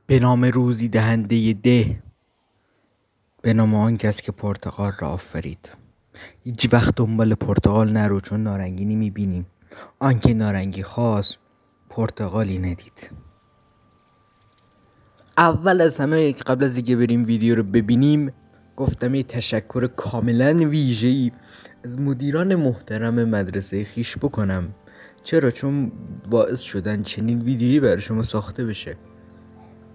به نام روزی دهنده ده، به نام آن کس که پرتقال را آفرید. هیچ وقت دنبال پرتقال نرو، چون نارنگی نمیبینیم. آنکه نارنگی خواست پرتقالی ندید. اول از همه قبل از اینکه بریم ویدیو رو ببینیم، گفتم یه تشکر کاملا ویژه‌ای از مدیران محترم مدرسه خیش بکنم. چرا؟ چون باعث شدن چنین ویدیویی برای شما ساخته بشه.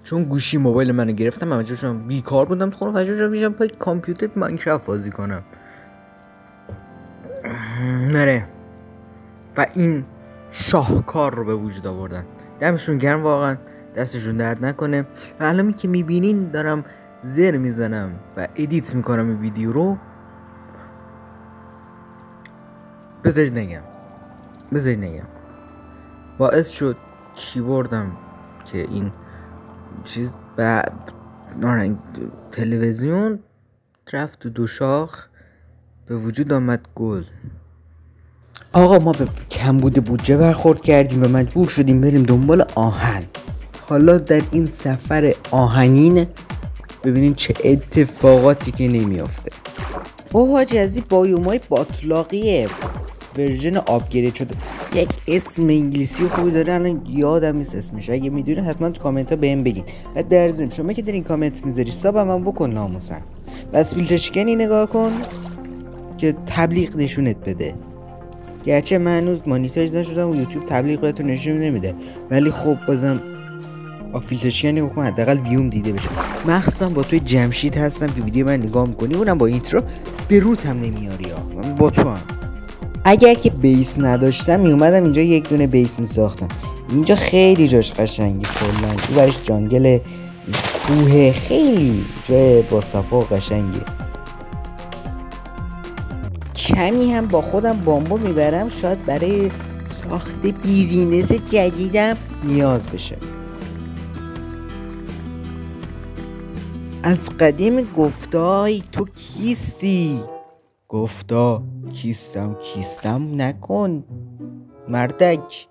چون گوشی موبایل منو گرفتم، همه جاشم بیکار بودم، خودم فجر میشم پای کامپیوتر ماینکرافت بازی کنم. نره و این شاهکار رو به وجود آوردن. دمشون گرم واقعا، دستشون درد نکنه. و الان که میبینین دارم زر میزنم و ادیت میکنم این ویدیو رو. بذارید نگم باعث شد کیبوردم که این چیز نارنگ تلویزیون رفت تو دو شاخ، به وجود آمد گل. آقا ما به کمبود بودجه برخورد کردیم و مجبور شدیم بریم دنبال آهن. حالا در این سفر آهنین ببینین چه اتفاقاتی که نمیافته. اوه حاجی، از این بایومای باطلاقیه ورژن آپگرید شده. یک اسم انگلیسی خوبی داره، الان یادم نیست اسمش. اگه میدونید حتما تو کامنت ها بهم بگین. و در ضمن شما که دارین کامنت میذاری ساب هم بکن ناموسن. بس فیلتر شکنی نگاه کن که تبلیغ نشونت بده. گرچه من هنوز مانیتایز نشدم و یوتیوب تبلیغ بهتون نشون نمیده، ولی خب بازم با فیلتر شکنی نگاه کن، حداقل ویوم دیده بشه. مخصوصا با توی جمشید هستم که ویدیو من نگاه میکنی، اونم با اینترو به روت هم نمیاری ها. من با تو هم. اگر که بیس نداشتم میومدم اینجا یک دونه بیس میساختم. اینجا خیلی جاش قشنگی، کلا تو برش جانگل کوه، خیلی جای با صفا و قشنگی. کمی هم با خودم بامبو میبرم، شاید برای ساخت بیزینس جدیدم نیاز بشه. از قدیم گفتای تو کیستی، گفتا کیستم نکن مردک.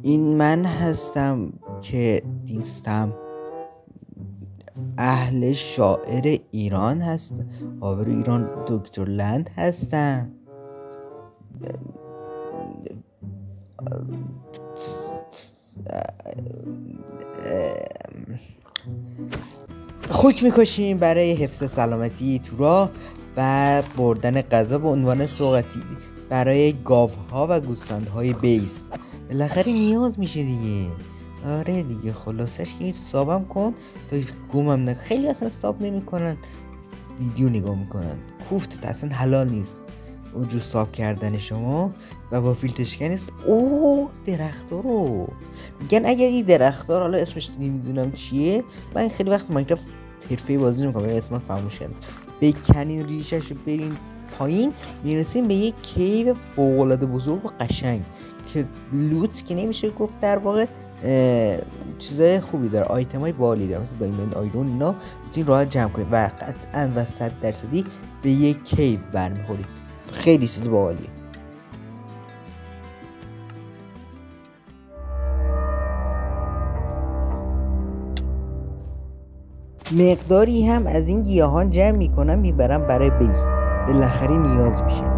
این من هستم که نیستم، اهل شاعر ایران هست، آبر ایران دکتر لند هستم. خوک میکشیم برای حفظ سلامتی تو راه و بردن غذا به عنوان سوغاتی برای گاوها و گوسفندهای بیس. بالاخره نیاز میشه دیگه. آره دیگه، خلاصش که هیچ سابم کن تا گومم نه. خیلی اصلا ساب نمیکنن، ویدیو نگاه میکنن. کوفت اصلا حلال نیست اونجور ساب کردن شما. و با فیلتر شکن نیست. اوه درختار رو میگن، اگر این درختار حالا اسمش نمیدونم چیه، من خیلی وقت ماینکرافت حرفه‌ای بازی نمیکنم، اسمش فراموش کردم. بکنین ریشش رو برین پایین، میرسیم به یک کیو فوق‌العاده بزرگ و قشنگ که لوت که نمیشه گفت، در واقع چیزای خوبی داره، آیتمای بالی داره، مثل دایموند، آیرون، اینا میتونید راحت جمع کنید و قطعاً و 100% به یک کیو برمیخورید. خیلی چیز باحالیه. مقداری هم از این گیاهان جمع میکنم میبرم برای بیس، بالاخره نیاز میشه.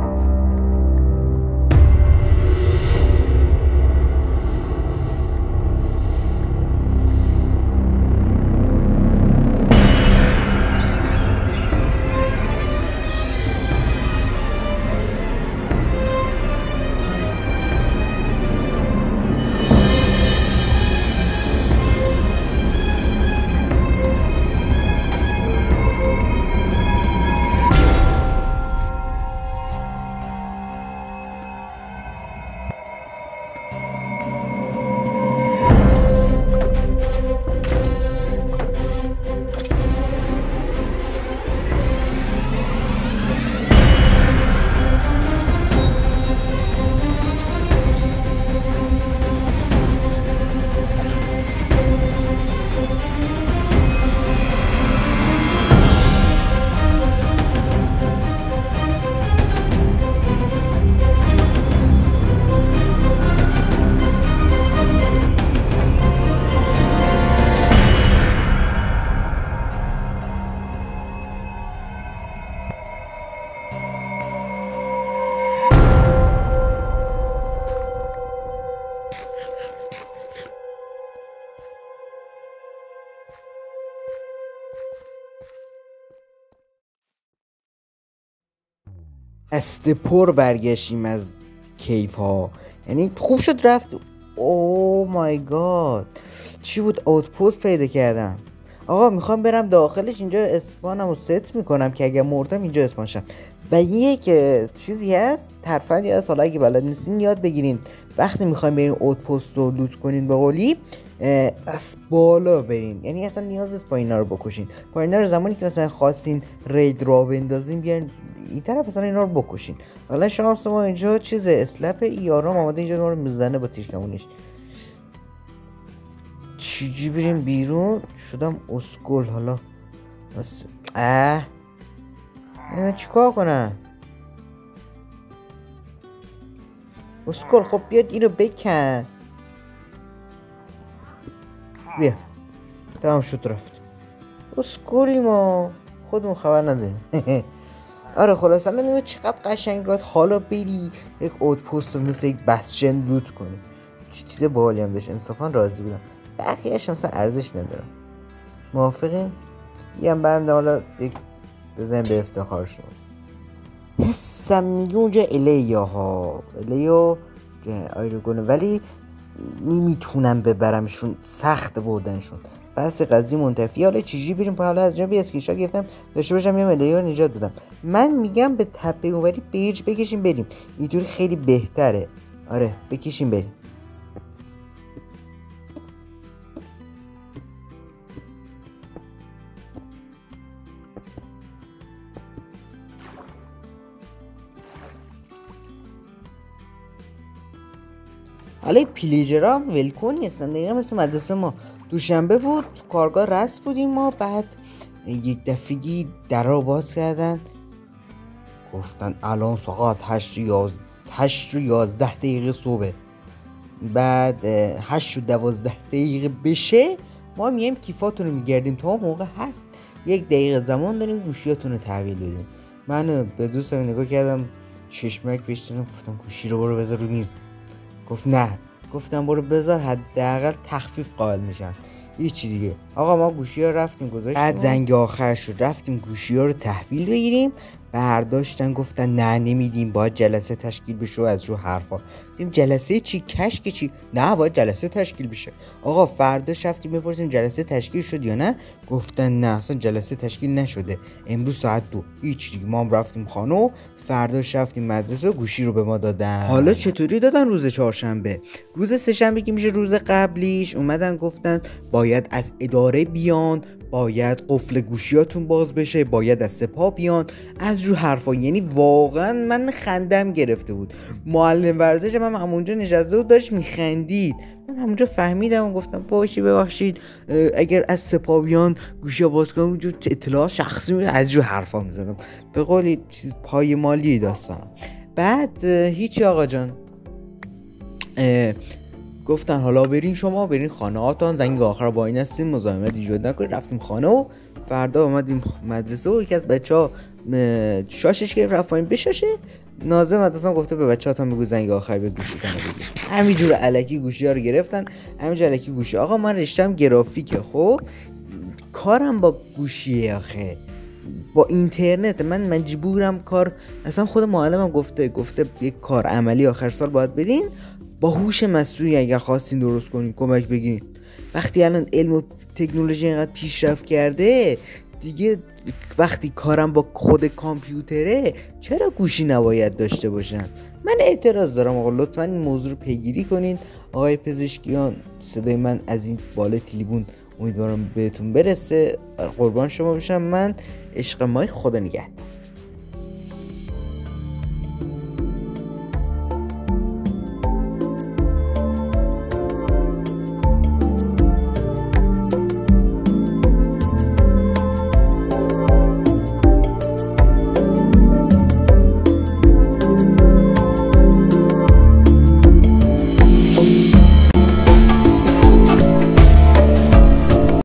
دست پر برگشتیم از کیف ها. یعنی خوب شد رفت. او مای گاد، چی بود؟ اوتپوست پیدا کردم. آقا میخوام برم داخلش، اینجا اسپانم رو ست میکنم که اگر مردم اینجا اسپان شم. و یک چیزی هست، ترفندی هست، حالا اگه بلد نیستین یاد بگیرین. وقتی میخوایم برین اوتپوست رو لوت کنین به قولی، از بالا برین. یعنی اصلا نیاز است پایینا رو بکشین. پایینا رو زمانی که مثلا خواستین رید را بندازین بیان این طرف مثلا اینا رو بکشین. حالا شانس ما اینجا چیز اسلپ یارم آماده اینجا ما رو میزنه با تیرکمونش. چیجی بریم بیرون؟ شدم اسکول. حالا چیکار کنم؟ اسکول خب بیاد اینو بکن. بیا تمام شد رفت. اسکولی ما خودمون خبر نداریم. آره خلاصا نمیدونم چقدر قشنگ راد حالا بری یک اوتپوست رو مثل یک بسشن لوت کنی. چیز باحالی هم داشت، انصافا راضی بودم. بقیه‌اش مثلا ارزش نداره. موافقین؟ یه هم برمیدم حالا یک بزنیم به افتخار شما. حسم میگه اونجا الیو ها، الیو آیروگونه، ولی نمیتونم ببرمشون، سخت بردنشون. بس قضیه منتفی. حالا چیجی بریم پا. حالا از جنب اسکیشا گرفتم داشته باشم یه الیو رو نجات بدم. من میگم به تپه اونوری بیج بکشیم بریم، اینطوری خیلی بهتره. آره بکشیم بریم. حالا پیلیجرها هم ولکن نیستن، دقیقا مثل مدرسه ما. دوشنبه بود کارگاه رسم بودیم ما، بعد یک دفعگی در رو باز کردن گفتن الان ساعت 8:11 صبح. بعد 8:12 بشه ما میایم کیفاتون رو میگردیم. تا موقع هر 1 دقیقه زمان داریم گوشیاتون رو تحویل بدیم. من به دوستم نگاه کردم، چشمک بهش زدم، گفتم گوشی رو برو بذار رو میز. گفت نه. گفتم برو بذار، حداقل تخفیف قائل میشن. هیچی دیگه. آقا ما گوشی ها رفتیم گذاشتیم، بعد زنگ آخر شد رفتیم گوشی ها رو تحویل بگیریم. برداشتن گفتن نه نمیدیم، باید جلسه تشکیل بشه. از رو حرفا دیدیم جلسه چی؟ کشک چی؟ نه باید جلسه تشکیل بشه. آقا فرداش رفتیم بپرسیم جلسه تشکیل شد یا نه. گفتن نه اصلا جلسه تشکیل نشده، امروز ساعت 2. هیچ دیگه. ما هم رفتیم خانه، فرداش رفتیم مدرسه و گوشی رو به ما دادن. حالا چطوری دادن؟ روز چهارشنبه. روز سه‌شنبه که میشه روز قبلیش، اومدن گفتن باید از اداره بیان، باید قفل گوشیاتون باز بشه، باید از سپاه بیان، از رو حرفا. یعنی واقعا من خندم گرفته بود. معلم ورزشم هم همونجا نشسته بود داشت میخندید. من همونجا فهمیدم و گفتم باشه ببخشید اگر از سپاه بیان گوشی باز کنم، اونجا اطلاع شخصی از رو حرفا میزدم، به قولی چیز پای مالی داستانم. بعد هیچی آقا جان، گفتن حالا برین شما برین خانه هاتون، زنگ آخر با این هستیم مزاحمت ایجاد نکنید. رفتیم خانه و فردا اومدیم مدرسه و یکی از بچه‌ها شاشش گرفت رفت پایین بشاشه. ناظم مدرسه گفته به بچه‌ها تا بگو زنگ آخر به گوشیتون بگیر. همینجور الکی گوشی‌ها رو گرفتن، همینجور الکی گوشی. آقا من رشتم گرافیکه، خب کارم با گوشیه آخه، با اینترنت. من مجبورم کار، اصلا خود معلمم گفته یک کار عملی آخر سال باید بدین، با هوش مصنوعی اگر خواستین درست کنین کمک بگیرین. وقتی الان علم و تکنولوژی اینقدر پیشرفت کرده دیگه، وقتی کارم با خود کامپیوتره چرا گوشی نباید داشته باشم؟ من اعتراض دارم. آقا لطفا این موضوع رو پیگیری کنین. آقای پزشکیان، صدای من از این بالا تریبون امیدوارم بهتون برسه. قربان شما بشم. من عشق مای، خدا نگهدار.